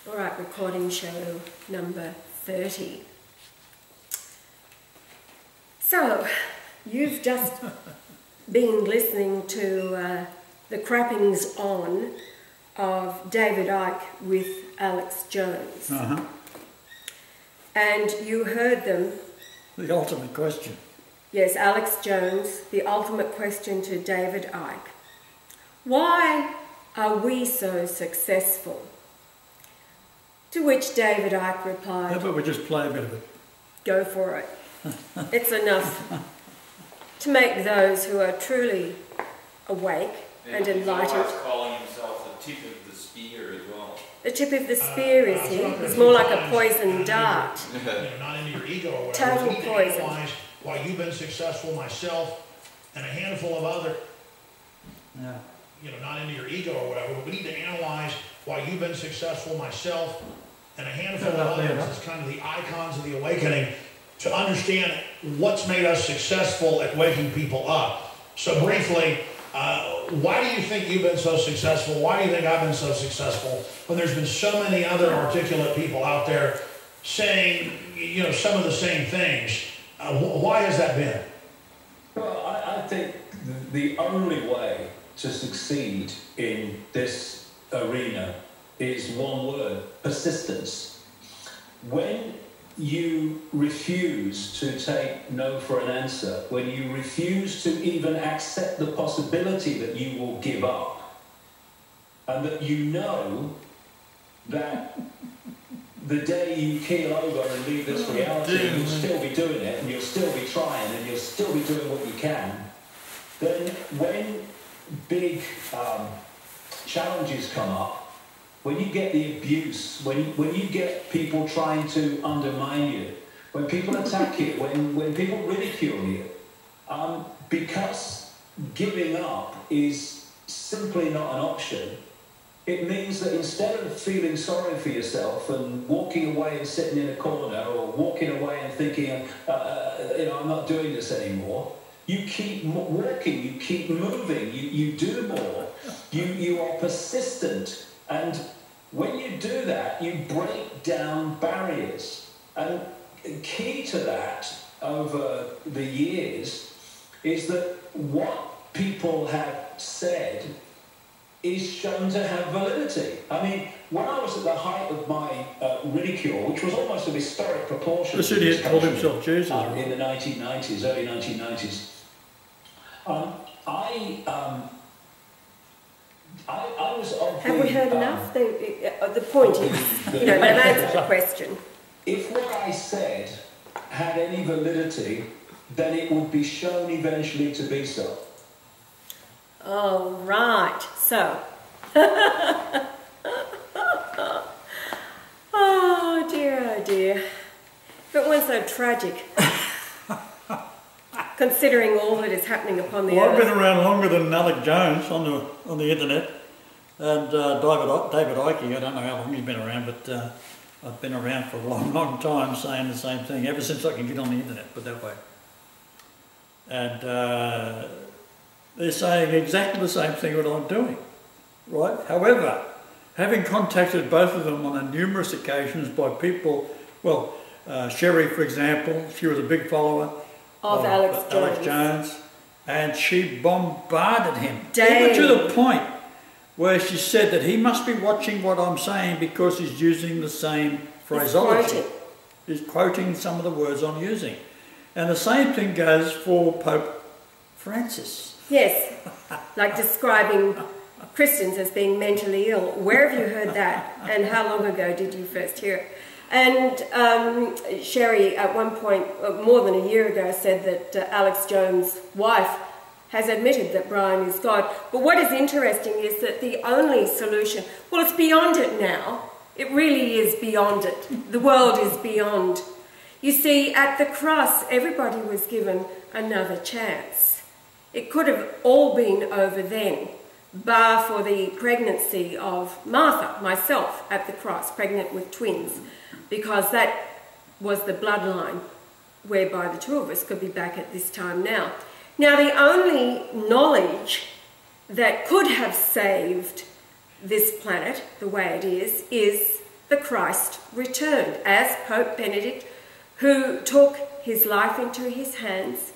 All right, recording show number 30. So, you've just been listening to the crappings on of David Icke with Alex Jones. And you heard them. The ultimate question. Yes, Alex Jones, the ultimate question to David Icke. Why are we so successful? To which David Icke replied, How about we just play a bit of it? Go for it. It's enough to make those who are truly awake and enlightened. He's calling himself the tip of the spear as well. The tip of the spear is he. It's more like a poison dart. Not into your ego or whatever. Total We need to poison. analyze why you've been successful, myself, and a handful of other. Yeah. Not into your ego or whatever, but we need to analyze why you've been successful, myself, and a handful of others as kind of the icons of the awakening to understand what's made us successful at waking people up. So briefly, why do you think you've been so successful? Why do you think I've been so successful when there's been so many other articulate people out there saying, some of the same things? Why has that been? Well, I think the only way to succeed in this arena is one word: persistence. When you refuse to take no for an answer, when you refuse to even accept the possibility that you will give up, and that you know that the day you keel over and leave this reality, you'll still be doing it, and you'll still be trying, and you'll still be doing what you can, then when big challenges come up, when you get the abuse, when you get people trying to undermine you, when people attack you, when people ridicule you, because giving up is simply not an option, it means that instead of feeling sorry for yourself and walking away and sitting in a corner, or walking away and thinking, I'm not doing this anymore, you keep walking, you keep moving, you do more, you are persistent, and when you do that, you break down barriers. And key to that over the years is that what people have said is shown to have validity. I mean, when I was at the height of my ridicule, which was almost of historic proportions, This idiot called himself Jesus. In the 1990s, early 1990s, I was of Have we heard enough? The point is, they've answered the question. If what I said had any validity, then it would be shown eventually to be so. Oh, right. So. Oh dear. If it weren't so tragic, considering all that is happening upon the earth. I've been around longer than Alex Jones on the internet, and David Icke. I don't know how long he's been around, but I've been around for a long time saying the same thing ever since I can get on the internet, put that way. And they're saying exactly the same thing that I'm doing, right? However, having contacted both of them on numerous occasions by people, well, Sherry, for example, she was a big follower of Alex Jones, and she bombarded him, Dang. even to the point where she said that he must be watching what I'm saying because he's using the same phraseology. He's quoting some of the words I'm using. And the same thing goes for Pope Francis. Yes, like describing Christians as being mentally ill. Where have you heard that? And how long ago did you first hear it? And Sherry, at one point, more than a year ago, said that Alex Jones' wife has admitted that Brian is God. But what is interesting is that the only solution, well, it's beyond it now. It really is beyond it. The world is beyond. You see, at the cross, everybody was given another chance. It could have all been over then, bar for the pregnancy of Martha, myself, at the cross, pregnant with twins, because that was the bloodline whereby the two of us could be back at this time now. Now, the only knowledge that could have saved this planet the way it is the Christ returned, as Pope Benedict, who took his life into his hands,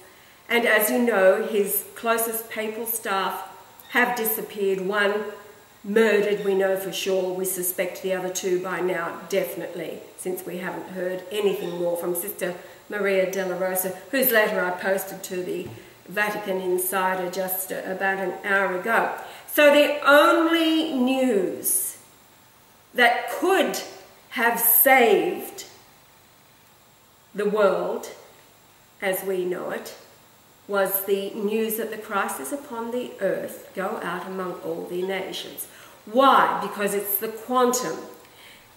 and as you know, his closest papal staff have disappeared. One murdered, we know for sure. We suspect the other two by now, definitely, since we haven't heard anything more from Sister Maria della Rosa, whose letter I posted to the Vatican Insider just about an hour ago. So the only news that could have saved the world as we know it was the news that the Christ is upon the earth, go out among all the nations. Why? Because it's the quantum.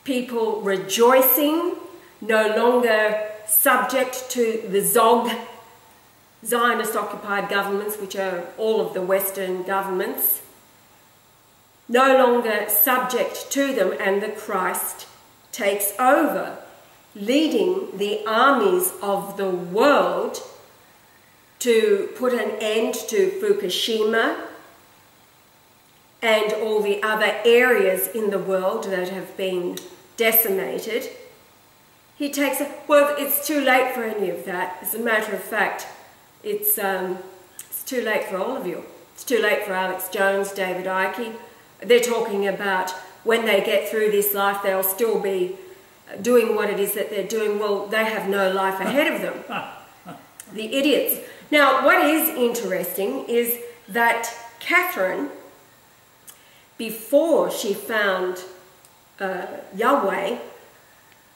People rejoicing, no longer subject to the Zog, Zionist-occupied governments, which are all of the Western governments, no longer subject to them, and the Christ takes over, leading the armies of the world to put an end to Fukushima and all the other areas in the world that have been decimated. He takes it. Well, it's too late for any of that. As a matter of fact, it's too late for all of you. It's too late for Alex Jones, David Icke. They're talking about when they get through this life, they'll still be doing what it is that they're doing. Well, they have no life ahead of them. The idiots. Now, what is interesting is that Catherine, before she found Yahweh,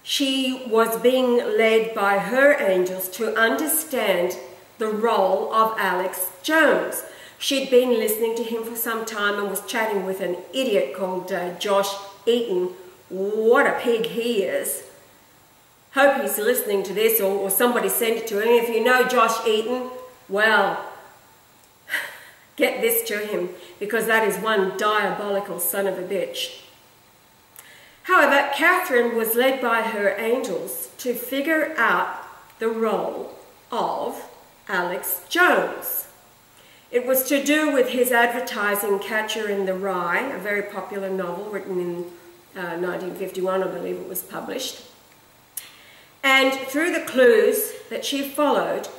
she was being led by her angels to understand the role of Alex Jones. She'd been listening to him for some time and was chatting with an idiot called Josh Eaton. What a pig he is. Hope he's listening to this, or somebody sent it to him. If you know Josh Eaton, well, get this to him, because that is one diabolical son of a bitch. However, Catherine was led by her angels to figure out the role of Alex Jones. It was to do with his advertising Catcher in the Rye, a very popular novel written in 1951, I believe it was published. And through the clues that she followed,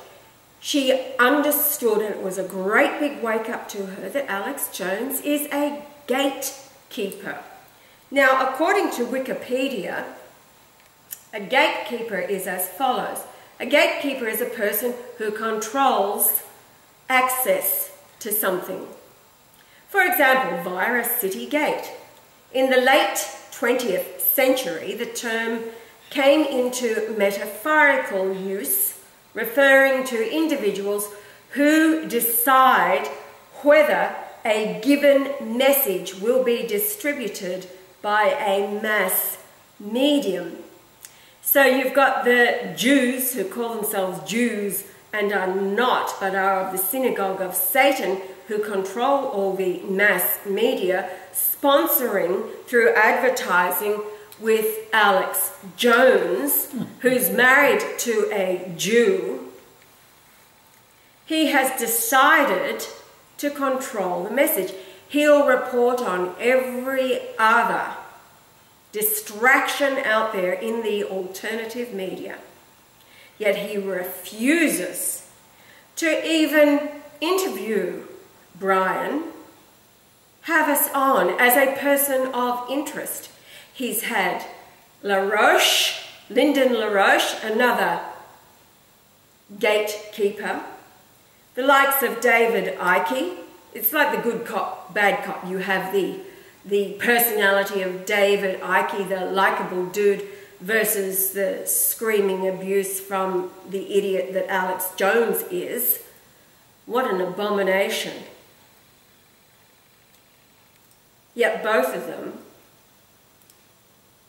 she understood, and it was a great big wake-up to her, that Alex Jones is a gatekeeper. Now, according to Wikipedia, a gatekeeper is as follows. A gatekeeper is a person who controls access to something. For example, via a city gate. In the late 20th century, the term came into metaphorical use, referring to individuals who decide whether a given message will be distributed by a mass medium. So you've got the Jews who call themselves Jews and are not, but are of the synagogue of Satan, who control all the mass media, sponsoring through advertising with Alex Jones, who's married to a Jew. He has decided to control the message. He'll report on every other distraction out there in the alternative media. Yet he refuses to even interview Brian, have us on as a person of interest. He's had LaRoche, Lyndon LaRoche, another gatekeeper, the likes of David Icke. It's like the good cop, bad cop. You have the personality of David Icke, the likable dude, versus the screaming abuse from the idiot that Alex Jones is. What an abomination. Yet both of them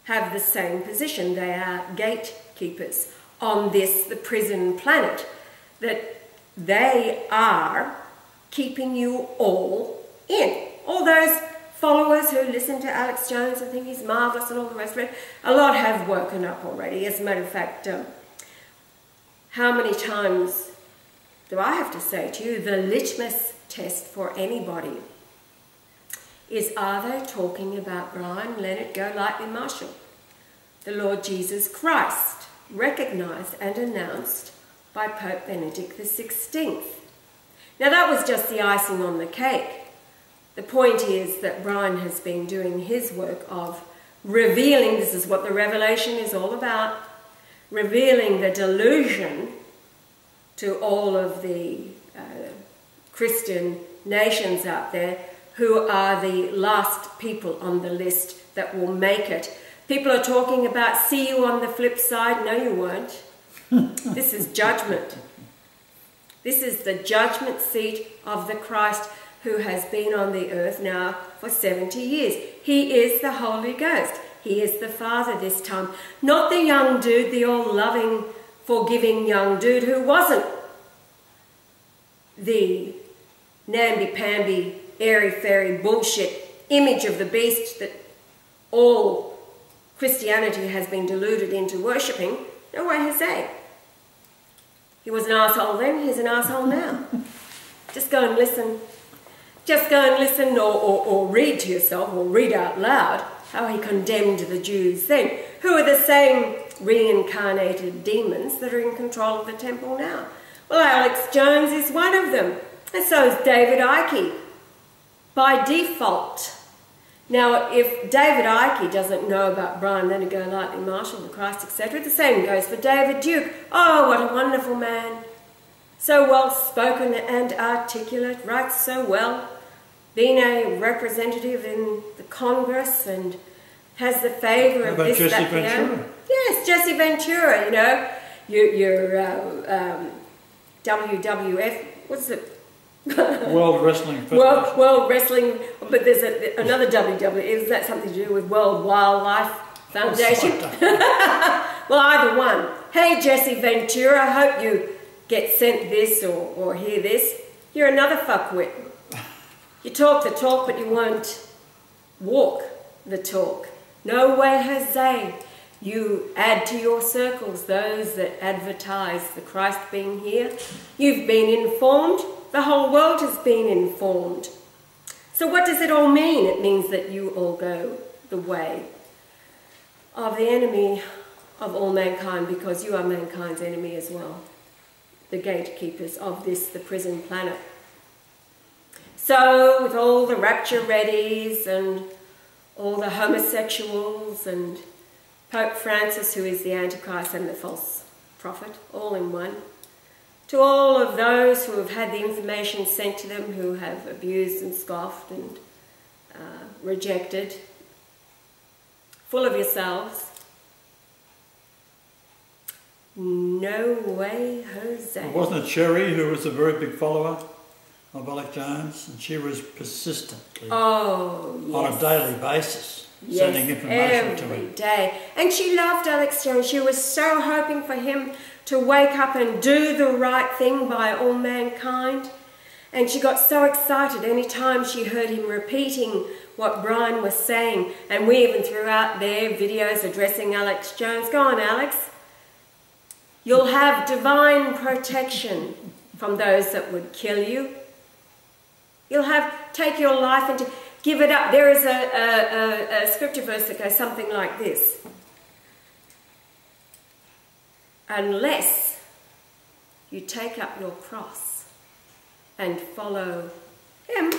have the same position. They are gatekeepers on this, the prison planet, that they are keeping you all in. All those followers who listen to Alex Jones and think he's marvellous and all the rest of it, a lot have woken up already. As a matter of fact, how many times do I have to say to you, the litmus test for anybody is, are they talking about Brian Leonard Golightly Marshall? the Lord Jesus Christ, recognised and announced by Pope Benedict XVI. Now that was just the icing on the cake. The point is that Brian has been doing his work of revealing, this is what the revelation is all about, revealing the delusion to all of the Christian nations out there who are the last people on the list that will make it. People are talking about, see you on the flip side. No, you won't. This is judgment. This is the judgment seat of the Christ who has been on the earth now for 70 years. He is the Holy Ghost. He is the Father this time. Not the young dude, the all-loving, forgiving young dude who wasn't the namby-pamby, airy-fairy bullshit image of the beast that all Christianity has been deluded into worshipping. No way, Jose. He was an arsehole then, he's an arsehole now. Just go and listen. Just go and listen or read to yourself or read out loud how he condemned the Jews then, who are the same reincarnated demons that are in control of the temple now. Well, Alex Jones is one of them, and so is David Icke, by default. Now, if David Icke doesn't know about Brian Leonard Golightly, Marshall, the Christ, etc., the same goes for David Duke. Oh, what a wonderful man. So well spoken and articulate, writes so well, been a representative in the Congress and has the favour of this, Jesse that, Ventura? Yes, Jesse Ventura, you know, your WWF, what's it? World Wrestling Federation. World Wrestling, but there's another WWF. Is that something to do with World Wildlife Foundation? Well, either one. Hey, Jesse Ventura, I hope you get sent this or hear this. You're another fuckwit. You talk the talk, but you won't walk the talk. No way, Jose. You add to your circles those that advertise the Christ being here. You've been informed. The whole world has been informed. So what does it all mean? It means that you all go the way of the enemy of all mankind, because you are mankind's enemy as well. The gatekeepers of this, the prison planet. So with all the rapture readies and all the homosexuals and Pope Francis, who is the Antichrist and the false prophet, all in one, to all of those who have had the information sent to them, who have abused and scoffed and rejected, full of yourselves. No way, Jose. Well, wasn't it Sherry who was a very big follower of Alex Jones? And she was persistently, yes, on a daily basis, sending information to him. Every day. And she loved Alex Jones. She was so hoping for him to wake up and do the right thing by all mankind. And she got so excited any time she heard him repeating what Brian was saying. And we even threw out their videos addressing Alex Jones. Go on, Alex. You'll have divine protection from those that would kill you. You'll take your life and give it up. There is a scripture verse that goes something like this. Unless you take up your cross and follow him,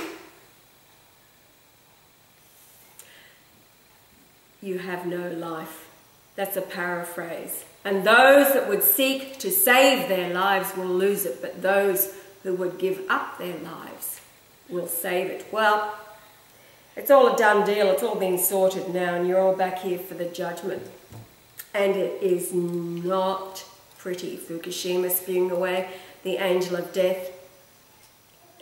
you have no life. That's a paraphrase. And those that would seek to save their lives will lose it, but those who would give up their lives will save it. Well, it's all a done deal. It's all been sorted now, and you're all back here for the judgment. And it is not pretty. Fukushima spewing away the angel of death.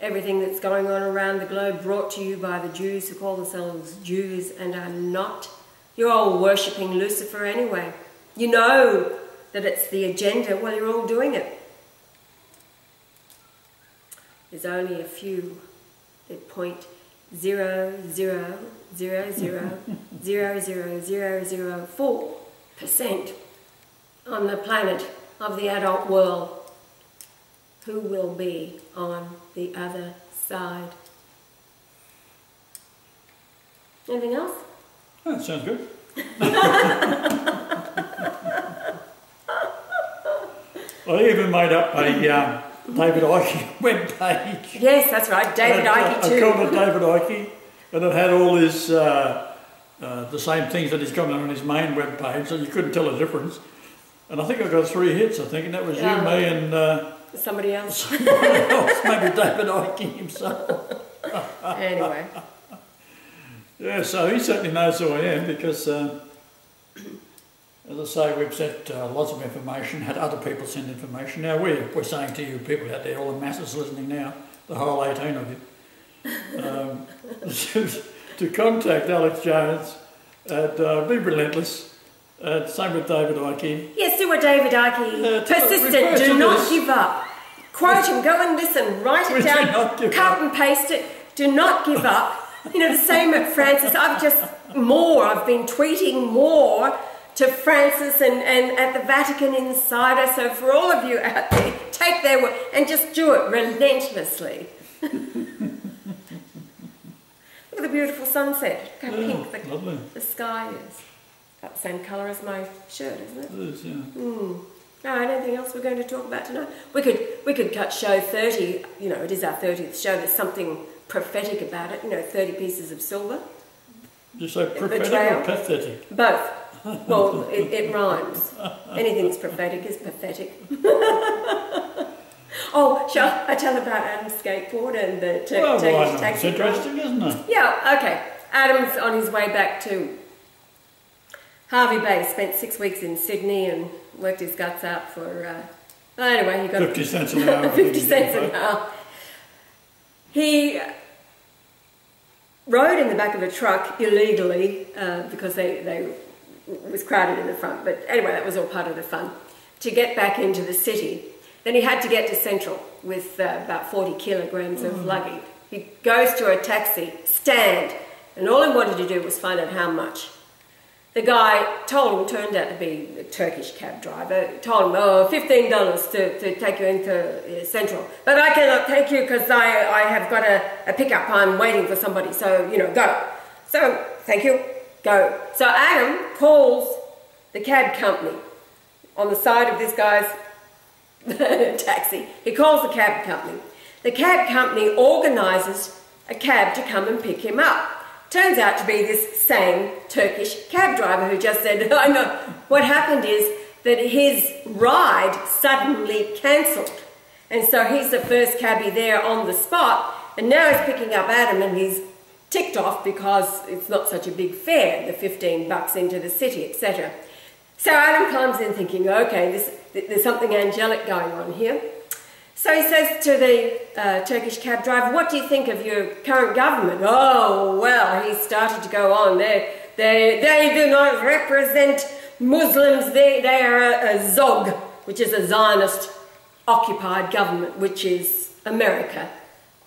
Everything that's going on around the globe brought to you by the Jews who call themselves Jews and are not. You're all worshipping Lucifer anyway. You know that it's the agenda. Well, you're all doing it. There's only a few that 0.000000004% on the planet of the adult world who will be on the other side. Anything else? Oh, that sounds good. I even made up a David Icke web page. Yes, that's right, David Icke too. I called it David Icke, and it had all his the same things that he's got on his main web page, so you couldn't tell the difference. And I think I got 3 hits. I think, and that was you, me, and somebody else. Somebody else, maybe David Icke himself. Anyway. Yeah, so he certainly knows who I am because, as I say, we've sent lots of information, had other people send information. Now we're saying to you people out there, all the masses listening now, the whole 18 of you, to contact Alex Jones and be relentless. Same with David Icke. Yes, do what David Icke. Persistent, do not give up. Quote him, go and listen, write it down, cut and paste it, do not give up. You know, the same at Francis. I've been tweeting more to Francis and at the Vatican Insider. So for all of you out there, take their word and just do it relentlessly. Look at the beautiful sunset. Look how pink the sky is. About the same colour as my shirt, isn't it? It is, yeah. No, anything else we're going to talk about tonight? We could cut show 30. You know, it is our 30th show. There's something prophetic about it. You know, 30 pieces of silver. Did you say prophetic or pathetic? Both. Well, it rhymes. Anything that's prophetic is pathetic. Oh, shall I tell about Adam's skateboard and the Turkish taxi? It's interesting, isn't it? Yeah, okay. Adam's on his way back to Harvey Bay. Spent 6 weeks in Sydney and worked his guts out for... anyway, he got... 50 cents an hour. 50 cents an hour. He rode in the back of a truck illegally because they was crowded in the front. But anyway, that was all part of the fun. To get back into the city. Then he had to get to Central with about 40 kilograms of luggage. He goes to a taxi stand and all he wanted to do was find out how much. The guy turned out to be a Turkish cab driver, told him, oh, $15 to take you into Central. But I cannot take you because I have got a pickup. I'm waiting for somebody, so, you know, go. So, thank you, go. So Adam calls the cab company on the side of this guy's taxi. He calls the cab company. The cab company organises a cab to come and pick him up. Turns out to be this same Turkish cab driver who just said, I know. What happened is that his ride suddenly cancelled. And so he's the first cabbie there on the spot. And now he's picking up Adam and he's ticked off because it's not such a big fare, the $15 into the city, etc. So Adam comes in thinking, okay, there's something angelic going on here. So he says to the Turkish cab driver, what do you think of your current government? Oh, well, he started to go on. They do not represent Muslims. They are a Zog, which is a Zionist-occupied government, which is America,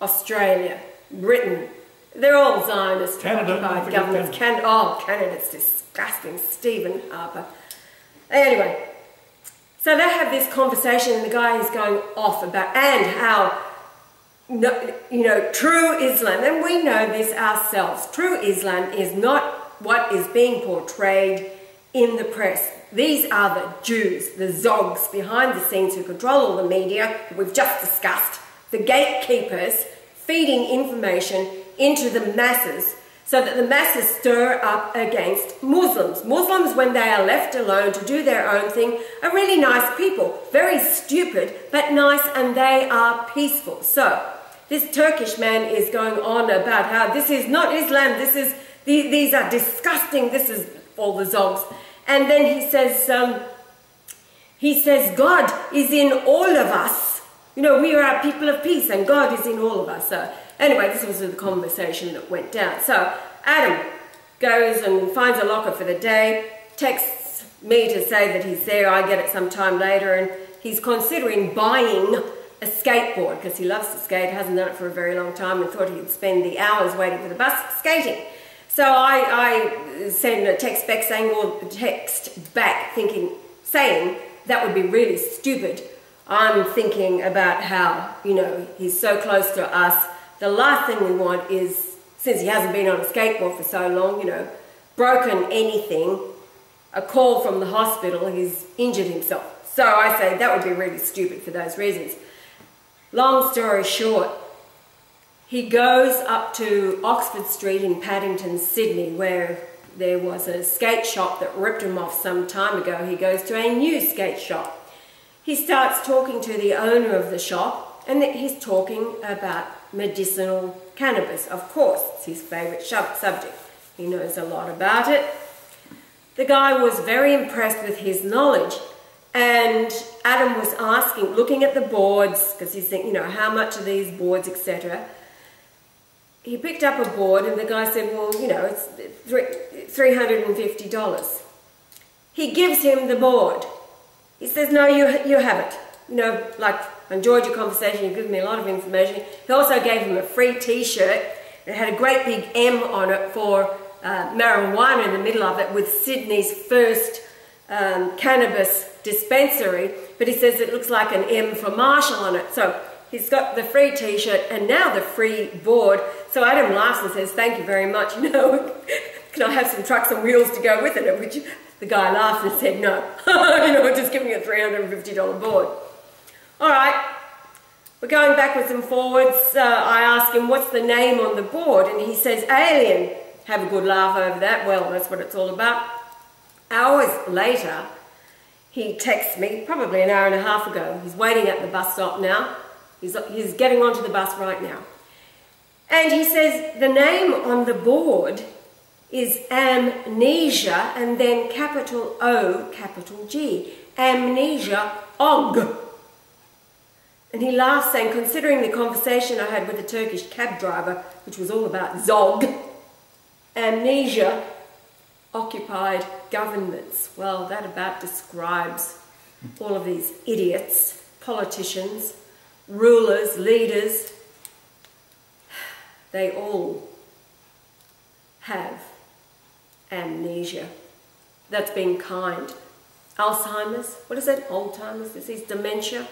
Australia, Britain. They're all Zionist-occupied governments. Canada's disgusting. Stephen Harper. Anyway. So they have this conversation and the guy is going off about and how, you know, true Islam, and we know this ourselves, true Islam is not what is being portrayed in the press. These are the Jews, the Zogs behind the scenes who control all the media, that we've just discussed, the gatekeepers feeding information into the masses so that the masses stir up against Muslims. Muslims, when they are left alone to do their own thing, are really nice people. Very stupid, but nice, and they are peaceful. So, this Turkish man is going on about how this is not Islam, these are disgusting, this is all the Zogs. And then he says, God is in all of us. You know, we are a people of peace, and God is in all of us. So, anyway, this was the conversation that went down. So Adam goes and finds a locker for the day, texts me to say that he's there. I get it sometime later, and he's considering buying a skateboard because he loves to skate, hasn't done it for a very long time, and thought he'd spend the hours waiting for the bus skating. So I sent a text back saying that would be really stupid. I'm thinking about how, you know, he's so close to us. The last thing we want is, since he hasn't been on a skateboard for so long, you know, broken anything, a call from the hospital, he's injured himself. So I say that would be really stupid for those reasons. Long story short, he goes up to Oxford Street in Paddington, Sydney, where there was a skate shop that ripped him off some time ago. He goes to a new skate shop. He starts talking to the owner of the shop, and he's talking about medicinal cannabis. Of course, it's his favourite subject. He knows a lot about it. The guy was very impressed with his knowledge, and Adam was asking, looking at the boards, because he's thinking, you know, how much are these boards, etc. He picked up a board, and the guy said, well, you know, it's $350. He gives him the board. He says, no, you have it. You know, like, I enjoyed your conversation, you gave me a lot of information. He also gave him a free t-shirt. It had a great big M on it for marijuana in the middle of it, with Sydney's first cannabis dispensary. But he says it looks like an M for Marshall on it. So he's got the free t-shirt and now the free board. So Adam laughs and says, thank you very much. You know, can I have some trucks and wheels to go with it? At which the guy laughed and said, no. You know, just give me a $350 board. All right, we're going backwards and forwards. I ask him, what's the name on the board? And he says, Alien. Have a good laugh over that. Well, that's what it's all about. Hours later, he texts me, probably an hour and a half ago. He's waiting at the bus stop now. He's getting onto the bus right now. And he says the name on the board is Amnesia, and then capital O, capital G. Amnesia Og. And he laughs, saying, considering the conversation I had with the Turkish cab driver, which was all about Zog, amnesia, occupied governments. Well, that about describes all of these idiots, politicians, rulers, leaders. They all have amnesia. That's being kind. Alzheimer's, what is it? Old-timers, disease, dementia?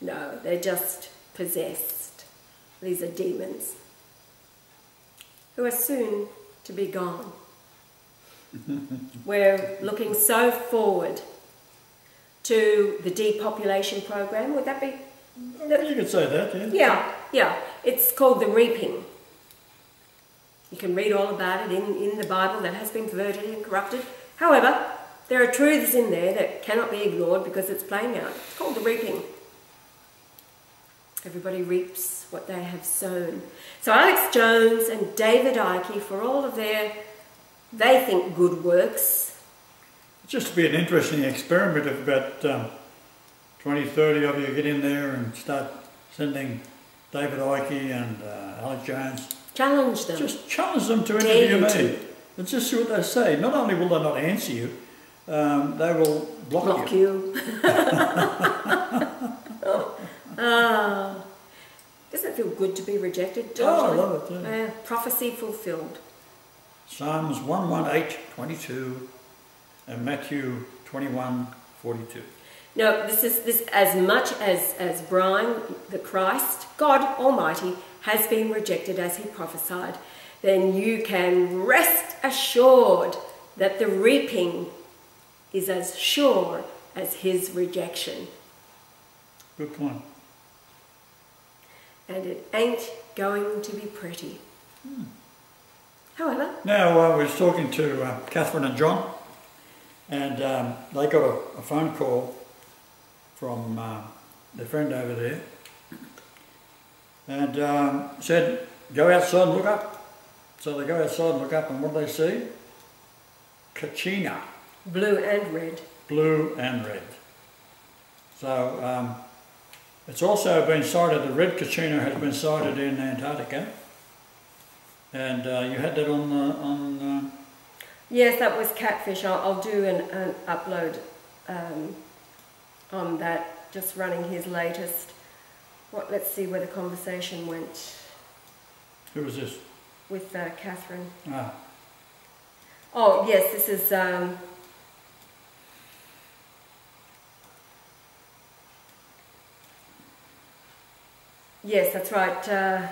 No, they're just possessed. These are demons who are soon to be gone. We're looking so forward to the depopulation program. Would that be? You could say that, yeah. Yeah. It's called the reaping. You can read all about it in the Bible that has been perverted and corrupted. However, there are truths in there that cannot be ignored because it's playing out. It's called the reaping. Everybody reaps what they have sown. So Alex Jones and David Icke, for all of their, they think, good works. Just to be an interesting experiment if about 20, 30 of you get in there and start sending David Icke and Alex Jones. Challenge them. Just challenge them to interview me. And just see what they say. Not only will they not answer you, they will block you. Doesn't it feel good to be rejected? Totally. Oh, I love it, yeah. Prophecy fulfilled. Psalms 118:22 and Matthew 21:42. No, this as much as Brian, the Christ, God Almighty, has been rejected as he prophesied, then you can rest assured that the reaping is as sure as his rejection. Good point. And it ain't going to be pretty. However... Now, I was talking to Catherine and John, and they got a phone call from their friend over there, and said, go outside and look up. So they go outside and look up, and what do they see? Kachina. Blue and red. Blue and red. So it's also been sighted, the red kachina has been sighted in Antarctica, and you had that on Yes, that was catfish. I'll do an upload on that, just running his latest. Let's see where the conversation went. Who was this? With Catherine. Ah. Oh, yes, this is... yes, that's right.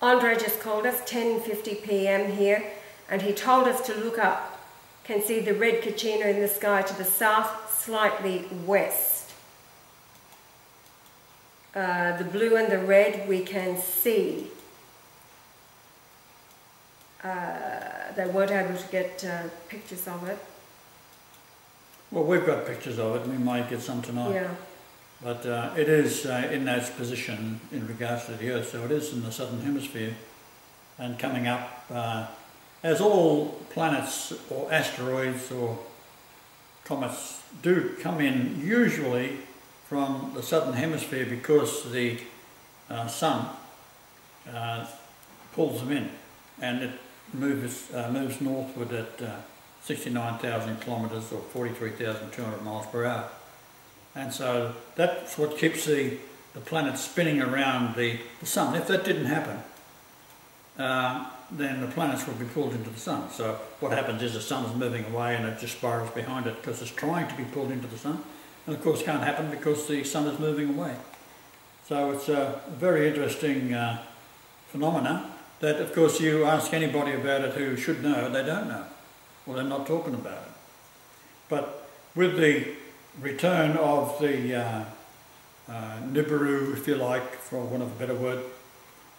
Andre just called us, 10:50 p.m. here, and he told us to look up can see the red Kachina in the sky to the south, slightly west. The blue and the red we can see. They weren't able to get pictures of it. Well, we've got pictures of it, and we might get some tonight. Yeah. But it is in that position in regards to the Earth, so it is in the southern hemisphere and coming up as all planets or asteroids or comets do come in usually from the southern hemisphere because the sun pulls them in, and it moves northward at 69,000 kilometres or 43,200 miles per hour. And so that's what keeps the planet spinning around the sun. If that didn't happen, then the planets would be pulled into the sun. So what happens is the sun is moving away and it just spirals behind it because it's trying to be pulled into the sun. And of course it can't happen because the sun is moving away. So it's a very interesting phenomena that, of course, you ask anybody about it who should know, they don't know. Well, they're not talking about it. But with the return of the Nibiru, if you like, for want of a better word,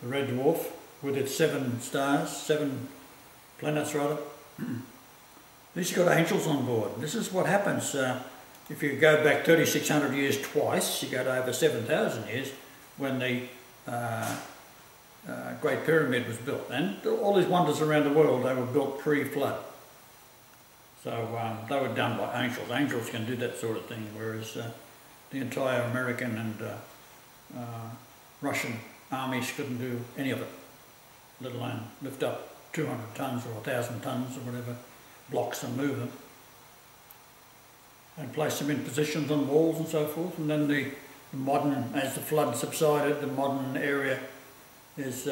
the red dwarf, with its 7 stars, 7 planets rather, these got angels on board. This is what happens if you go back 3,600 years twice, you go to over 7,000 years when the Great Pyramid was built. And all these wonders around the world, they were built pre-flood. So they were done by angels. Angels can do that sort of thing, whereas the entire American and Russian armies couldn't do any of it, let alone lift up 200 tons or 1,000 tons or whatever blocks and move them and place them in positions on walls and so forth. And then the modern, as the flood subsided, the modern area is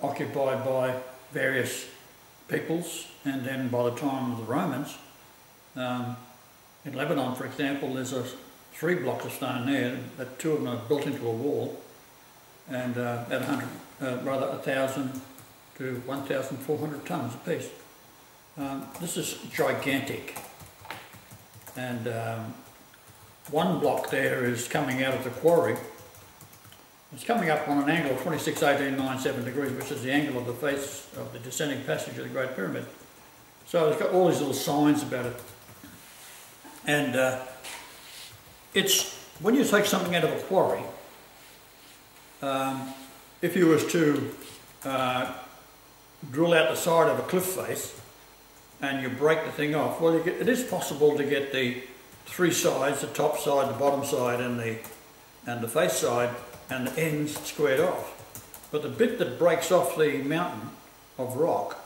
occupied by various peoples, and then by the time of the Romans, in Lebanon, for example, there's 3 blocks of stone there, but 2 of them are built into a wall, and at 1,000 to 1,400 tons apiece. This is gigantic, and one block there is coming out of the quarry. It's coming up on an angle of 26,1897 degrees, which is the angle of the face of the descending passage of the Great Pyramid. So it's got all these little signs about it. And it's, when you take something out of a quarry, if you was to drill out the side of a cliff face and you break the thing off, well, it is possible to get the 3 sides, the top side, the bottom side and the face side, and the ends squared off. But the bit that breaks off the mountain of rock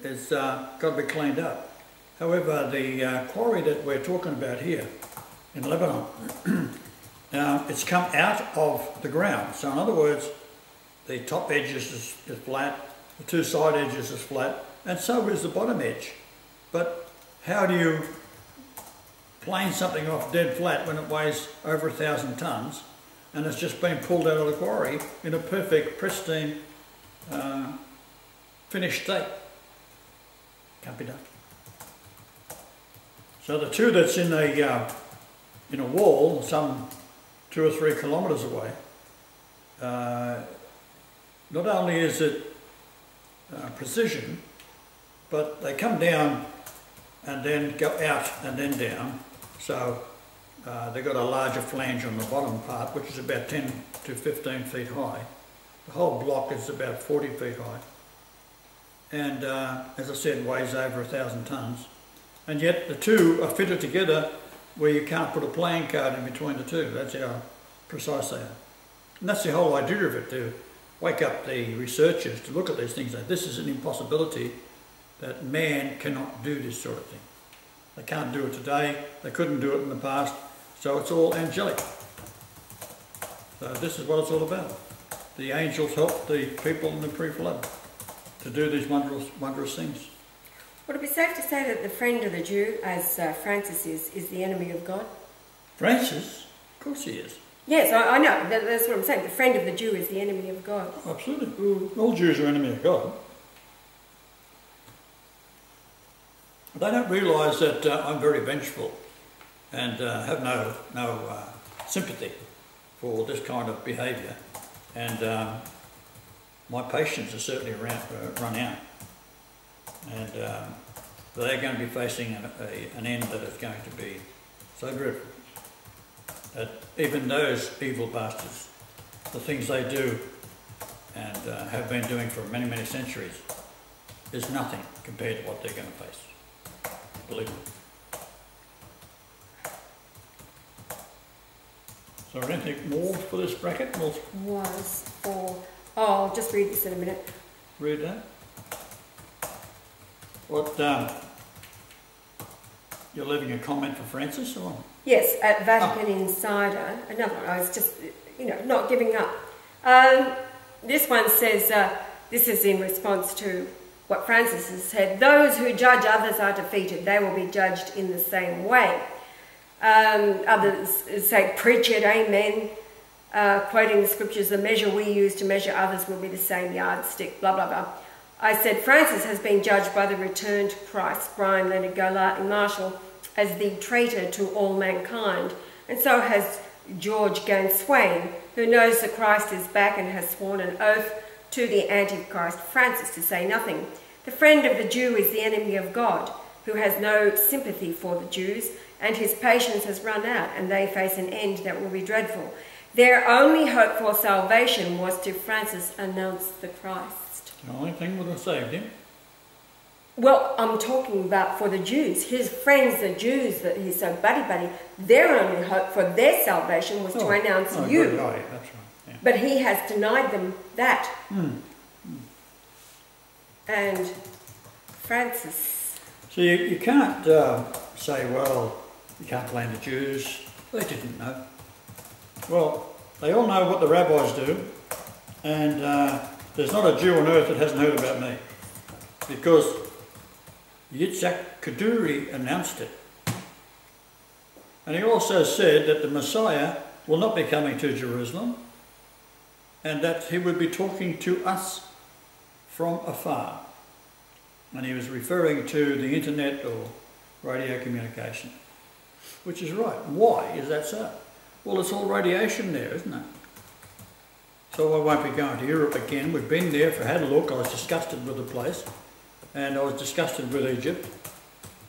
is got to be cleaned up. However, the quarry that we're talking about here in Lebanon, it's come out of the ground. So in other words, the top edge is flat, the 2 side edges is flat, and so is the bottom edge. But how do you plane something off dead flat when it weighs over 1,000 tons? And it's just been pulled out of the quarry in a perfect, pristine, finished state. Can't be done. So the 2 that's in a wall, some 2 or 3 kilometres away, not only is it precision, but they come down and then go out and then down. So they've got a larger flange on the bottom part, which is about 10 to 15 feet high. The whole block is about 40 feet high. And as I said, weighs over 1,000 tons. And yet the 2 are fitted together where you can't put a playing card in between the 2. That's how precise they are. And that's the whole idea of it, to wake up the researchers to look at these things. Like, this is an impossibility, that man cannot do this sort of thing. They can't do it today, they couldn't do it in the past, so it's all angelic. So this is what it's all about. The angels help the people in the pre-flood to do these wondrous things. Would it be safe to say that the friend of the Jew, as Francis is the enemy of God? Francis? Of course he is. Yes, I know, that's what I'm saying. The friend of the Jew is the enemy of God. Absolutely. All Jews are enemy of God. They don't realise that I'm very vengeful and have no sympathy for this kind of behaviour, and my patience is certainly run out, and they're going to be facing an end that is going to be so dreadful that even those evil bastards, the things they do and have been doing for many, many centuries, is nothing compared to what they're going to face. Believe me. So anything more for this bracket? Was for... Oh, I'll just read this in a minute. Read that. What, you're leaving a comment for Francis, or? Yes, at Vatican Insider, another one, I was just, not giving up. This one says, this is in response to what Francis has said, those who judge others are defeated, they will be judged in the same way. Others say, preach it, amen, quoting the scriptures, the measure we use to measure others will be the same yardstick, blah, blah, blah. I said, Francis has been judged by the returned Christ, Brian Leonard Golightly Marshall, as the traitor to all mankind, and so has George Ganswain, who knows that Christ is back and has sworn an oath to the Antichrist Francis to say nothing. The friend of the Jew is the enemy of God, who has no sympathy for the Jews, and his patience has run out, and they face an end that will be dreadful. Their only hope for salvation was to Francis announce the Christ. The only thing would have saved him. Well, I'm talking about for the Jews. His friends, the Jews, that he's so buddy-buddy, their only hope for their salvation was to announce you. Good, right, that's right. Yeah. But he has denied them that. And Francis... So you can't say, well, you can't blame the Jews. They didn't know. Well, they all know what the rabbis do, and there's not a Jew on earth that hasn't heard about me, because Yitzhak Kaduri announced it. And he also said that the Messiah will not be coming to Jerusalem, and that he would be talking to us from afar. And he was referring to the internet or radio communication, which is right. Why is that so? Well, it's all radiation there, isn't it? So I won't be going to Europe again. We've been there, had a look. I was disgusted with the place, and I was disgusted with Egypt.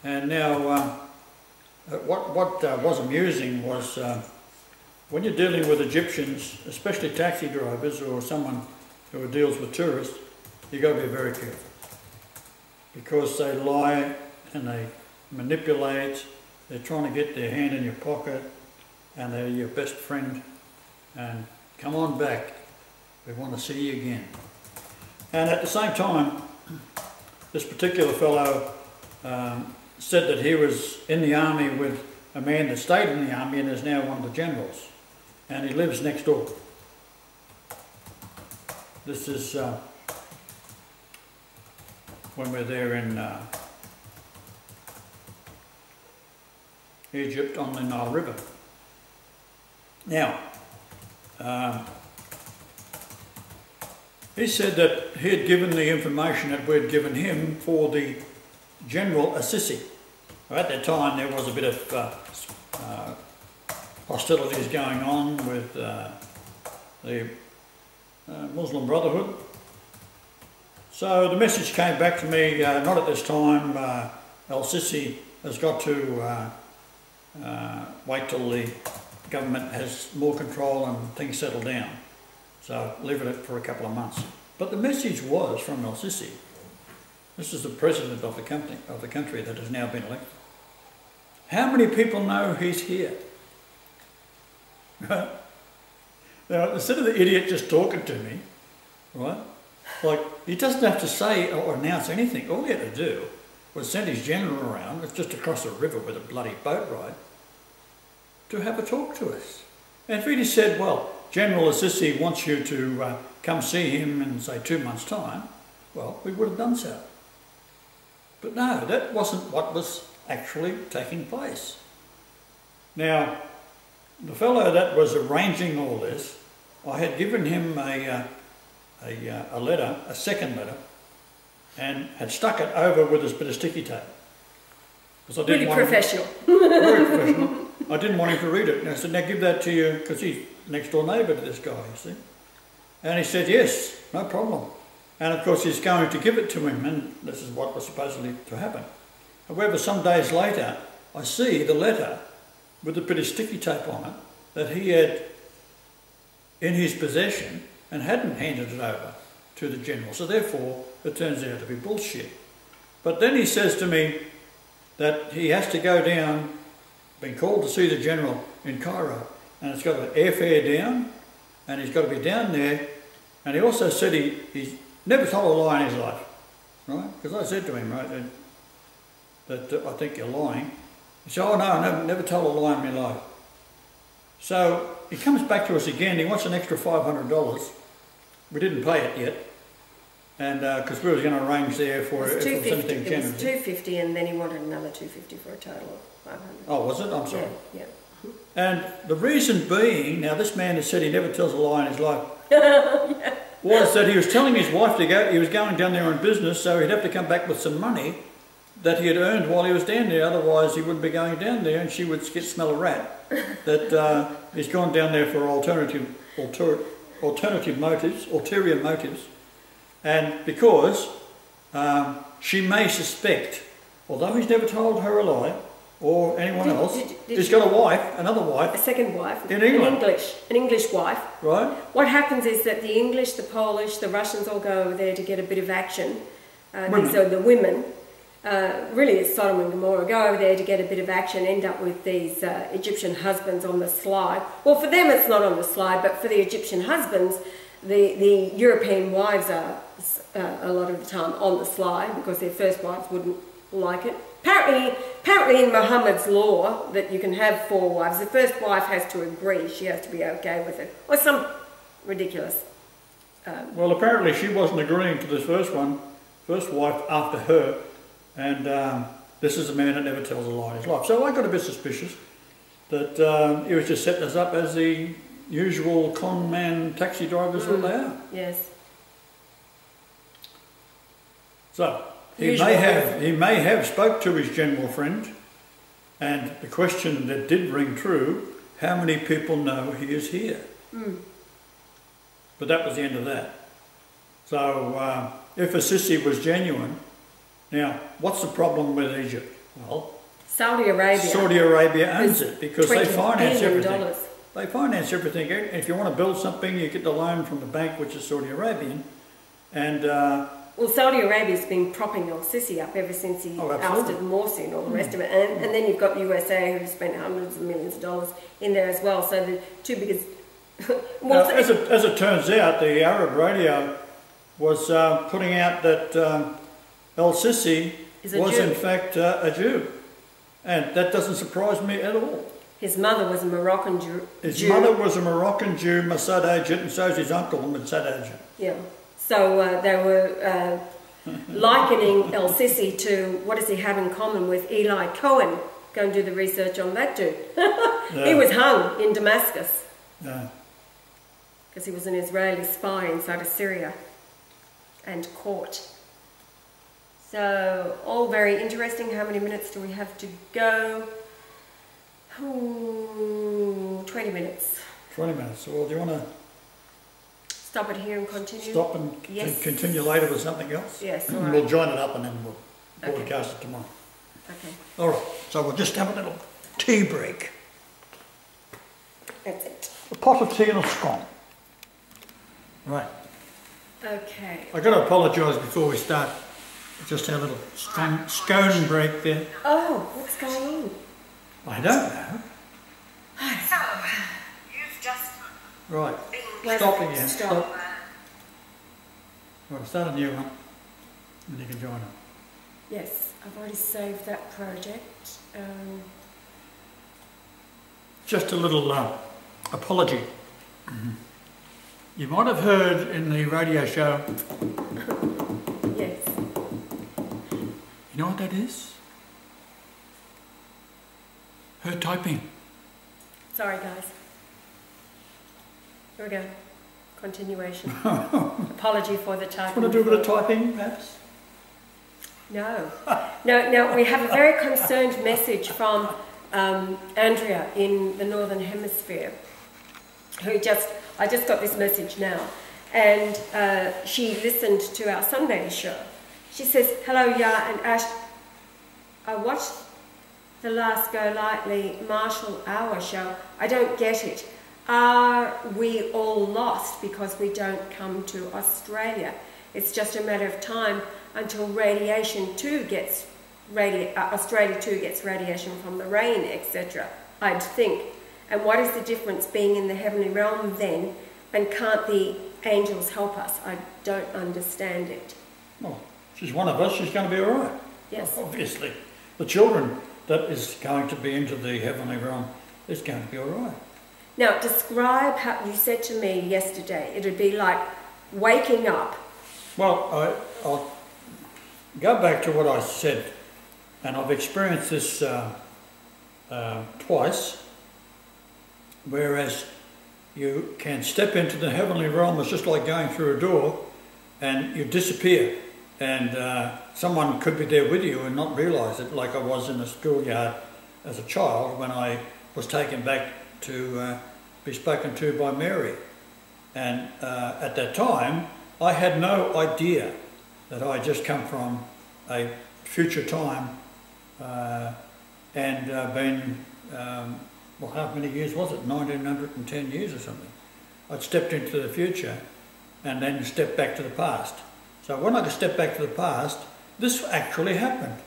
And now, what was amusing was when you're dealing with Egyptians, especially taxi drivers or someone who deals with tourists, you've got to be very careful, because they lie and they manipulate. They're trying to get their hand in your pocket, and they're your best friend, and come on back, we want to see you again. And at the same time, this particular fellow said that he was in the army with a man that stayed in the army and is now one of the generals, and he lives next door. This is when we're there in Egypt on the Nile River. Now, he said that he had given the information that we'd given him for the General Assisi. At that time there was a bit of hostilities going on with the Muslim Brotherhood. So the message came back to me, not at this time, El-Sisi has got to wait till the government has more control and things settle down. So leave it for a couple of months. But the message was from El-Sisi. This is the president of the country that has now been elected. How many people know he's here? Right? Now, instead of the idiot just talking to me, right? Like, he doesn't have to say or announce anything. All he had to do was send his general around, it's just across the river with a bloody boat ride, to have a talk to us. And if he'd have said, well, General Assisi wants you to come see him in, say, 2 months' time, well, we would have done so. But no, that wasn't what was actually taking place. Now, the fellow that was arranging all this, I had given him a letter, a second letter, and had stuck it over with this bit of sticky tape. 'Cause I Really professional. Very professional. I didn't want him to read it. And I said, now give that to you, because he's next door neighbour to this guy, you see. And he said, yes, no problem. And of course he's going to give it to him, and this is what was supposedly to happen. However, some days later, I see the letter with a bit of sticky tape on it that he had in his possession and hadn't handed it over to the general. So therefore, it turns out to be bullshit. But then he says to me that he has to go down, been called to see the general in Cairo, and it's got an airfare down, and he's got to be down there. And he also said he's never told a lie in his life, right? Because I said to him, right, that I think you're lying. He said, oh no, I never told a lie in my life. So he comes back to us again. He wants an extra $500. We didn't pay it yet, and because we were going to arrange there for it was something generous. It was $250, and then he wanted another $250 for a total of $500. Oh, was it? I'm sorry. Yeah. And the reason being, now this man has said he never tells a lie in his life, was that he was telling his wife to go. He was going down there on business, so he'd have to come back with some money that he had earned while he was down there. Otherwise, he wouldn't be going down there, and she would smell a rat. That he's gone down there for alternative motives, ulterior motives, and because she may suspect, although he's never told her a lie or anyone else, he's got a wife, another wife, a second wife, in England, an English wife. Right. What happens is that the English, the Polish, the Russians all go over there to get a bit of action. These are the women. Really, it's Sodom and Gomorrah. Go over there to get a bit of action, end up with these Egyptian husbands on the slide. Well, for them it's not on the slide, but for the Egyptian husbands, the European wives are a lot of the time on the slide because their first wives wouldn't like it. Apparently in Muhammad's law that you can have 4 wives, the first wife has to agree, she has to be okay with it, or some ridiculous... well, apparently she wasn't agreeing to this first wife after her. And this is a man that never tells a lie in his life. So I got a bit suspicious that he was just setting us up as the usual con man taxi drivers that they are. Yes. So he may have spoke to his general friend, and the question that did ring true: how many people know he is here? But that was the end of that. So if Assisi was genuine. Now, what's the problem with Egypt? Well, Saudi Arabia owns it because they finance everything. They finance everything. If you want to build something, you get the loan from the bank, which is Saudi Arabian. And well, Saudi Arabia's been propping El-Sisi up ever since he ousted Morsi and all the rest of it. And then you've got the USA who've spent hundreds of millions of dollars in there as well. So the two biggest... well, now, as it turns out, the Arab radio was putting out that... El-Sisi was in fact a Jew, and that doesn't surprise me at all. His mother was a Moroccan Jew. His mother was a Moroccan Jew, Mossad agent, and so is his uncle, a Mossad agent. Yeah, so they were likening El-Sisi to, what does he have in common with Eli Cohen? Go and do the research on that dude. He was hung in Damascus. Yeah. Because he was an Israeli spy inside of Syria and caught. So, all very interesting. How many minutes do we have to go? 20 minutes. 20 minutes. Well, do you want to... stop it here and continue? Stop and continue later with something else? Yes, all right. We'll join it up and then we'll broadcast it tomorrow. Okay. All right, so we'll just have a little tea break. That's it. A pot of tea and a scone. Right. Okay. I've got to apologise before we start. Just had a little scone break there. Oh, what's going on? I don't know. So, you've just... Right, stop again, stop. Right, start a new one, and you can join it. Yes, I've already saved that project. Just a little apology. You might have heard in the radio show... Yes. You know what that is? Her typing. Sorry, guys. Here we go. Continuation. Apology for the typing. Want to do a bit of typing, perhaps? No. No, we have a very concerned message from Andrea in the Northern Hemisphere, who I just got this message now, and she listened to our Sunday show. She says, "Hello, Ya and Ash. I watched the last Golightly Martial Hour show. I don't get it. Are we all lost because we don't come to Australia? It's just a matter of time until radiation too gets Australia too gets radiation from the rain, etc. I'd think. And what is the difference being in the heavenly realm then? And can't the angels help us? I don't understand it." Well, she's one of us. She's going to be all right. Yes. Obviously. The children that is going to be into the heavenly realm is going to be all right. Now, describe how you said to me yesterday, it'd be like waking up. Well, I'll go back to what I said, and I've experienced this twice, whereas you can step into the heavenly realm. It's just like going through a door and you disappear, and someone could be there with you and not realise it, like I was in the schoolyard as a child when I was taken back to be spoken to by Mary. And at that time I had no idea that I had just come from a future time and been, well, how many years was it? 1910 years or something. I'd stepped into the future and then stepped back to the past. So when I stepped back to the past, this actually happened.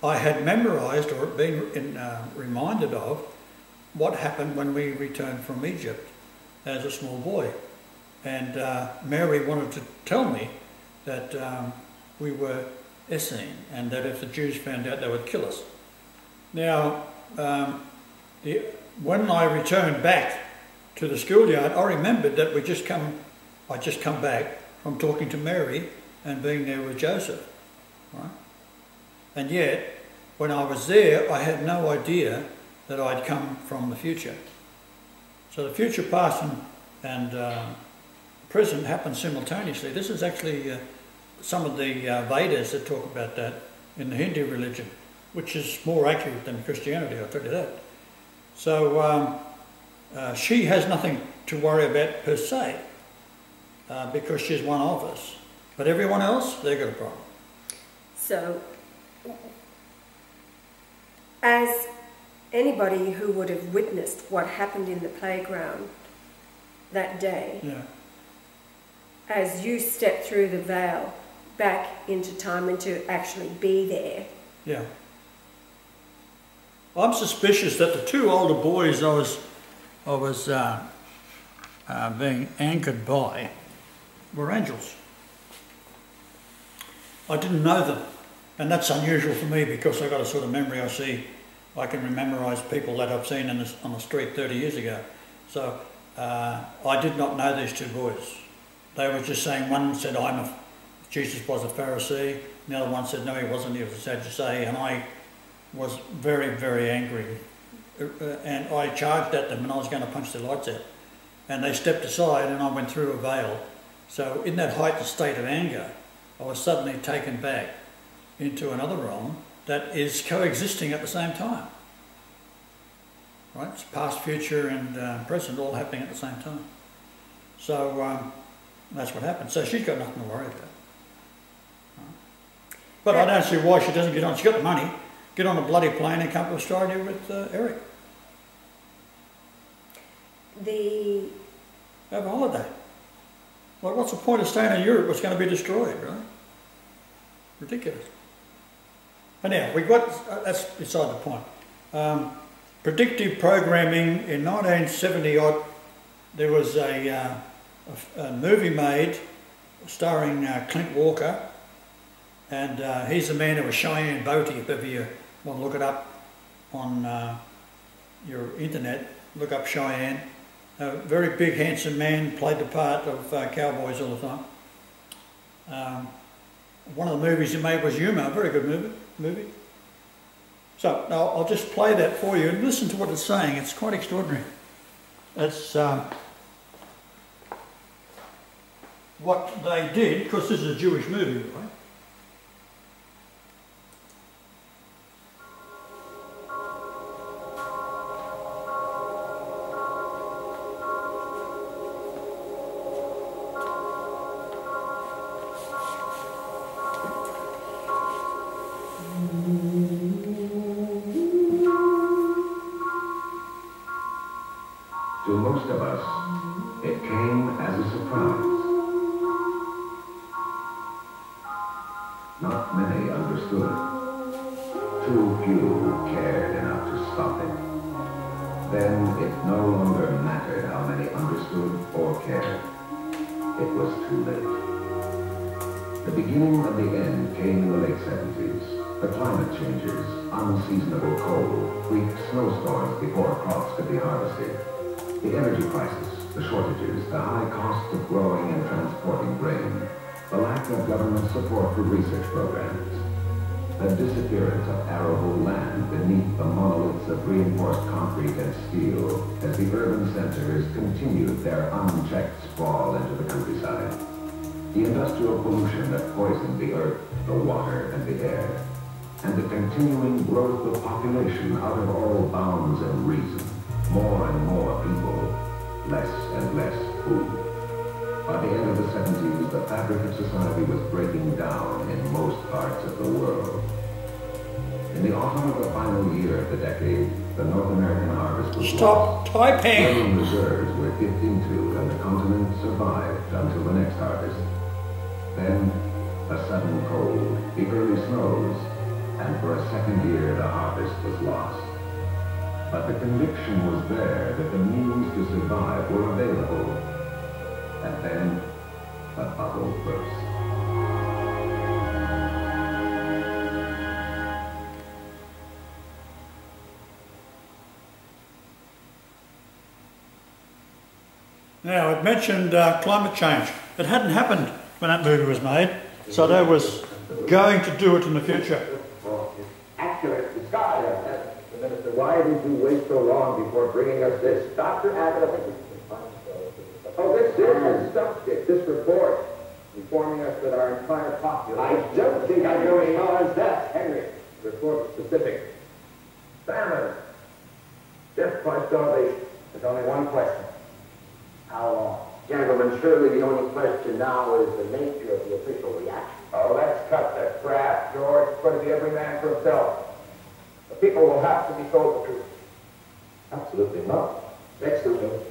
I had memorised or been reminded of what happened when we returned from Egypt as a small boy. And Mary wanted to tell me that we were Essene and that if the Jews found out they would kill us. Now, when I returned back to the schoolyard, I remembered that I'd just come back from talking to Mary and being there with Joseph, right? And yet, when I was there, I had no idea that I'd come from the future. So the future, past and present happen simultaneously. This is actually some of the Vedas that talk about that in the Hindu religion, which is more accurate than Christianity, I'll tell you that. So she has nothing to worry about per se, because she's one of us. But everyone else, they've got a problem. So, as anybody who would have witnessed what happened in the playground that day, Yeah. as you step through the veil back into time and to actually be there. Yeah. I'm suspicious that the two older boys I was being anchored by were angels. I didn't know them, and that's unusual for me because I've got a sort of memory. I can memorise people that I've seen on the street 30 years ago. So I did not know these two boys. They were just saying, one said Jesus was a Pharisee, and the other one said no, he wasn't, he was a Sadducee, and I was very, very angry. And I charged at them and I was going to punch their lights out. And they stepped aside and I went through a veil. So in that heightened state of anger, I was suddenly taken back into another realm that is coexisting at the same time. Right? It's past, future and present all happening at the same time. So that's what happened. So she's got nothing to worry about. Right? But I don't see why she doesn't get on. She's got the money. Get on a bloody plane and come to Australia with Eric. Have a holiday. Like, what's the point of staying in Europe? It's going to be destroyed, right? Ridiculous. But now, that's beside the point. Predictive programming in 1970 odd, there was a movie made starring Clint Walker, and he's the man who was Cheyenne Boaty. If ever you want to look it up on your internet, look up Cheyenne. A very big, handsome man, played the part of cowboys all the time. One of the movies he made was Yuma, a very good movie. So now I'll just play that for you and listen to what it's saying. It's quite extraordinary. It's what they did, because this is a Jewish movie, right? To most of us, it came as a surprise. Not many understood it. Too few cared enough to stop it. Then it no longer mattered how many understood or cared. It was too late. The beginning of the end came in the late 70s. The climate changes, unseasonable cold, weak snowstorms before crops could be harvested. The energy crisis, the shortages, the high costs of growing and transporting grain, the lack of government support for research programs, the disappearance of arable land beneath the monoliths of reinforced concrete and steel as the urban centers continued their unchecked sprawl into the countryside. The industrial pollution that poisoned the earth, the water, and the air, and the continuing growth of population out of all bounds and reason. More and more people, less and less food. By the end of the 70s, the fabric of society was breaking down in most parts of the world. In the autumn of the final year of the decade, the North American harvest was Stop typing! Grain reserves were dipped into, and the continent survived until the next harvest. Then, a sudden cold, the early snows, and for a second year the harvest was lost. But the conviction was there that the means to survive were available. And then, the bubble burst. Now, it mentioned climate change. It hadn't happened when that movie was made, so they was going to do it in the future. Accurate disguise. Minister, why did you wait so long before bringing us this? Dr. Agatha, oh, this is subject, this report, informing us that our entire population... I don't think I know as well as that. Henry, report specific. Famine. Death by starvation. There's only one question. How long? Gentlemen, surely the only question now is the nature of the official reaction. Oh, let's cut the crap, George. It's going to be every man for himself. The people will have to be told the truth. Absolutely not. That's the truth.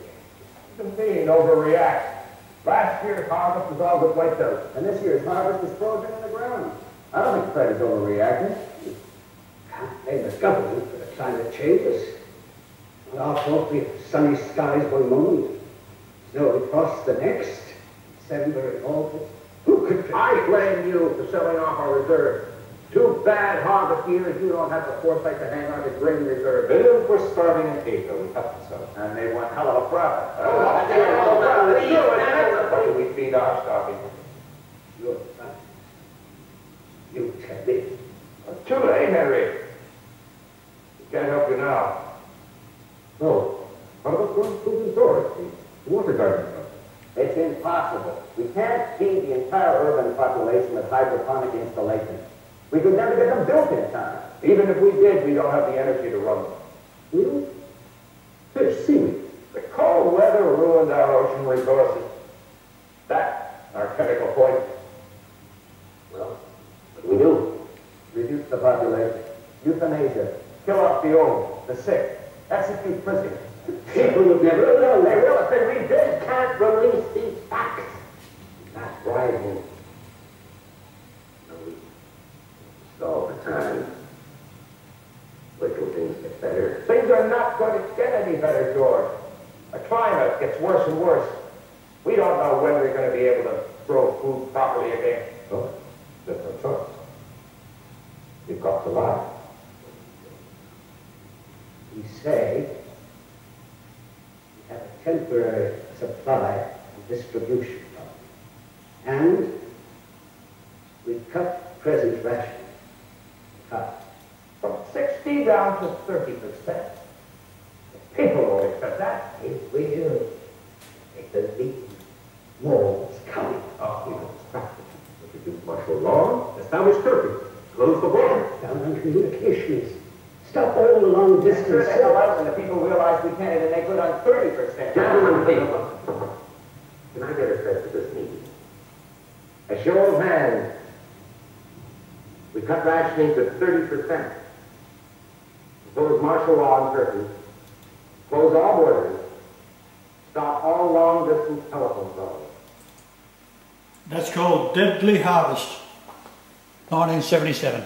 The mean overreact. Last year's harvest was all but wiped out. And this year's harvest is frozen in the ground. I don't think Fred is overreacting. Can't blame the government for the climate changes. Our fault we have sunny skies one moment, snowy frost the next, December and August. Who could... I blame you for selling off our reserves. 2 bad harvest years, you don't have the foresight to hang on to grain reserves. Billions were starving in April, we cut them so. And they want hell of a profit. What do we feed our starving? You're fine. You tell me. Too late, Henry. We can't help you now. No. What about growing food indoors? The water garden. It's impossible. We can't feed the entire urban population with hydroponic installations. We could never get them built in time. Even if we did, we don't have the energy to run them. You? Fish, seaweed. The cold weather ruined our ocean resources. That, our chemical poison. Well, what do we do? Reduce the population. Euthanasia. Kill off the old, the sick. Execute prisoners. People would never know. They will if they read this. Can't release these facts. That's right. All the time. Wait till things get better. Things are not going to get any better, George. The climate gets worse and worse. We don't know when we're going to be able to grow food properly again. Oh, there's no choice. We've got to lie. We say we have a temporary supply and distribution problem. And we cut present rations. From 60 down to 30%. People won't accept that. If we do, make the leap. More is coming. Oh, we don't practice. Introduce martial law, establish curfew, close the border. Down on communications. Stop all the long distance. Sure, that allows when the people realize we can't even make good on 30%. Gentlemen, please. Can I get a sense of this meeting? A show of hands. We cut rationing to 30%. Impose martial law and curfew. Close all borders. Stop all long-distance telephone calls. That's called Deadly Harvest, 1977.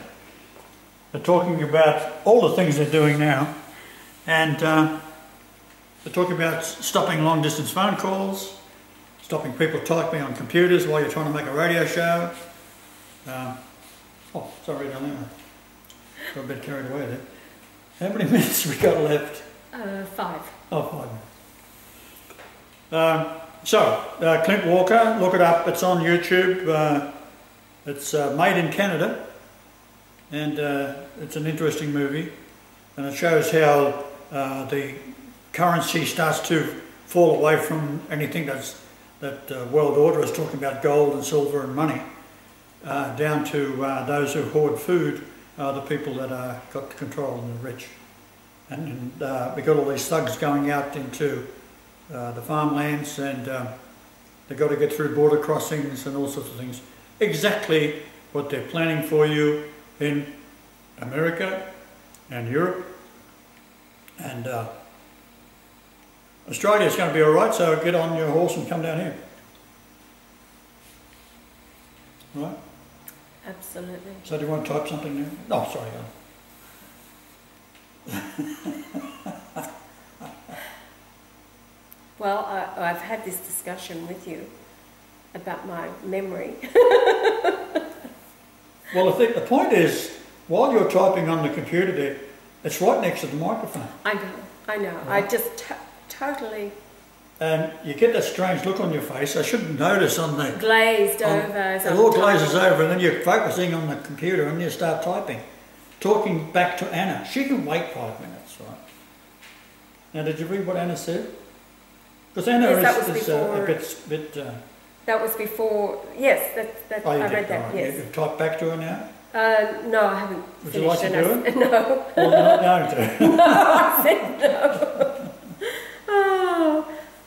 They're talking about all the things they're doing now, and they're talking about stopping long-distance phone calls, stopping people typing on computers while you're trying to make a radio show. Oh, sorry, darling, I got a bit carried away there. How many minutes we got left? 5. Oh, 5 minutes. Clint Walker, look it up. It's on YouTube. It's made in Canada, and it's an interesting movie, and it shows how the currency starts to fall away from anything that world order is talking about, gold and silver and money, down to those who hoard food, the people that are got control and the rich. And we've got all these thugs going out into the farmlands, and they've got to get through border crossings and all sorts of things. Exactly what they're planning for you in America and Europe, and Australia is going to be all right, so get on your horse and come down here. Right? Absolutely. So do you want to type something now? Oh, sorry. Well, I've had this discussion with you about my memory. Well, I think the point is, while you're typing on the computer there, it's right next to the microphone. I know. Right. I just totally... And you get that strange look on your face. I shouldn't notice on the... Glazed over. It all glazes over, and then you're focusing on the computer and you start typing. Talking back to Anna. She can wait 5 minutes, right? Now, did you read what Anna said? Because Anna is a bit... That was before... Yes, that I read that, right. yes. You've typed back to her now? No, I haven't. Would you like to do it? No. Well, you're not going to. No, I said no.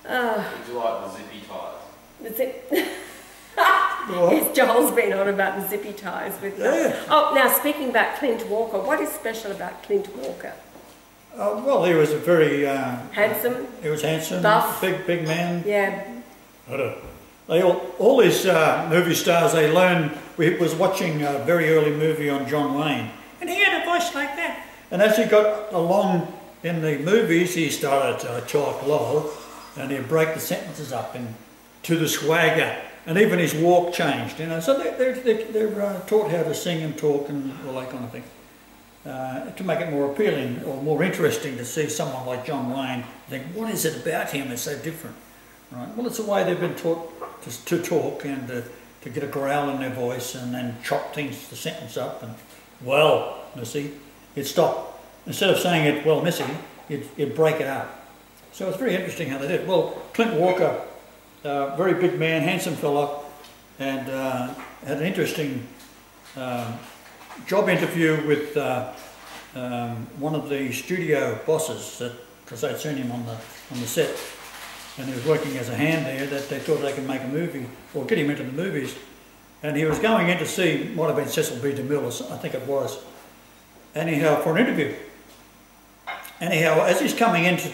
Would you like the zippy ties? Yes, Joel's been on about the zippy ties with me. Yeah. Oh, now speaking about Clint Walker, what is special about Clint Walker? Well, he was a very... handsome? He was handsome. Buff? Big man. Yeah. All these movie stars, they learn... We was watching a very early movie on John Wayne, and he had a voice like that. And as he got along in the movies, he started to talk low, and he'd break the sentences up to the swagger, and even his walk changed. You know, so they're taught how to sing and talk and all that kind of thing, to make it more appealing or more interesting to see someone like John Wayne. Think, what is it about him that's so different? Right. Well, it's the way they've been taught to talk and to get a growl in their voice and then chop the sentence up and, well, Missy, you'd stop. Instead of saying it, well, Missy, you'd break it up. So it's very interesting how they did. Well, Clint Walker, very big man, handsome fella, and had an interesting job interview with one of the studio bosses, because they'd seen him on the set. And he was working as a hand there, that they thought they could make a movie, or get him into the movies. And he was going in to see, might have been Cecil B. DeMille, I think it was, anyhow, for an interview. Anyhow, as he's coming into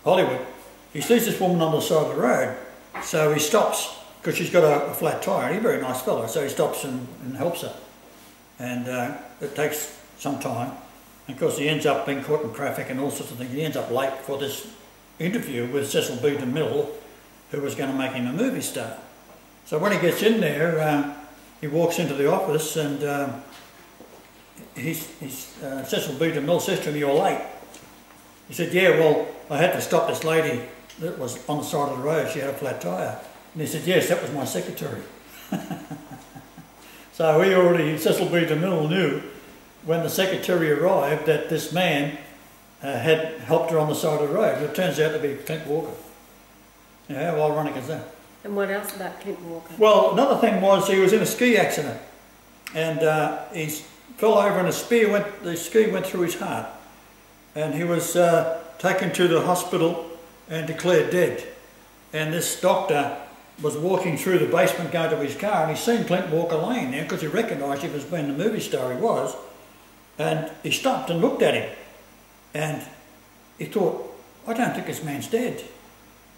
Hollywood, he sees this woman on the side of the road. So he stops, because she's got a flat tyre. He's a very nice fellow, so he stops and helps her. And it takes some time. And of course, he ends up being caught in traffic and all sorts of things. He ends up late for this interview with Cecil B. DeMille, who was going to make him a movie star. So when he gets in there, he walks into the office, and Cecil B. DeMille says to him, "You're late." He said, "Yeah, well, I had to stop this lady that was on the side of the road. She had a flat tyre." And he said, "Yes, that was my secretary." So Cecil B. DeMille knew when the secretary arrived that this man had helped her on the side of the road. It turns out to be Clint Walker. Yeah, how ironic is that? And what else about Clint Walker? Well, another thing was he was in a ski accident, and he fell over and the ski went through his heart, and he was taken to the hospital and declared dead. And this doctor was walking through the basement going to his car, and he seen Clint Walker laying there because he recognised him as being the movie star he was, and he stopped and looked at him. And he thought, I don't think this man's dead.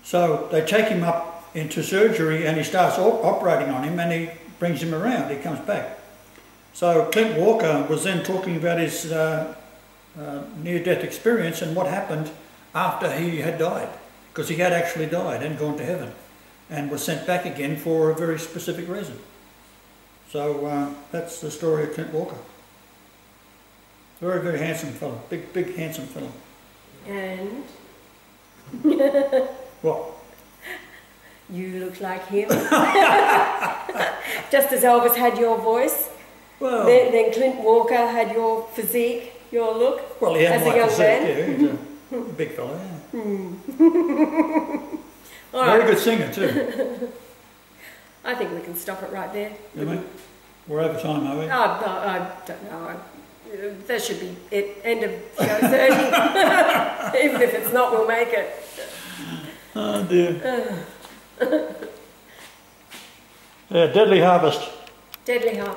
So they take him up into surgery and he starts operating on him and he brings him around, he comes back. So Clint Walker was then talking about his near-death experience and what happened after he had died, because he had actually died and gone to heaven and was sent back again for a very specific reason. So that's the story of Clint Walker. Very, very handsome fellow, big handsome fellow. And? What? You look like him. Just as Elvis had your voice, Well, then Clint Walker had your physique, your look, well, he had as my a young physique, man. yeah, he's a big fellow, yeah. All Very right. good singer too. I think we can stop it right there. You know, we're over time, are we? I don't know. That should be it. End of show 30. Even if it's not, we'll make it. Oh dear. Yeah, Deadly Harvest. Deadly Harvest.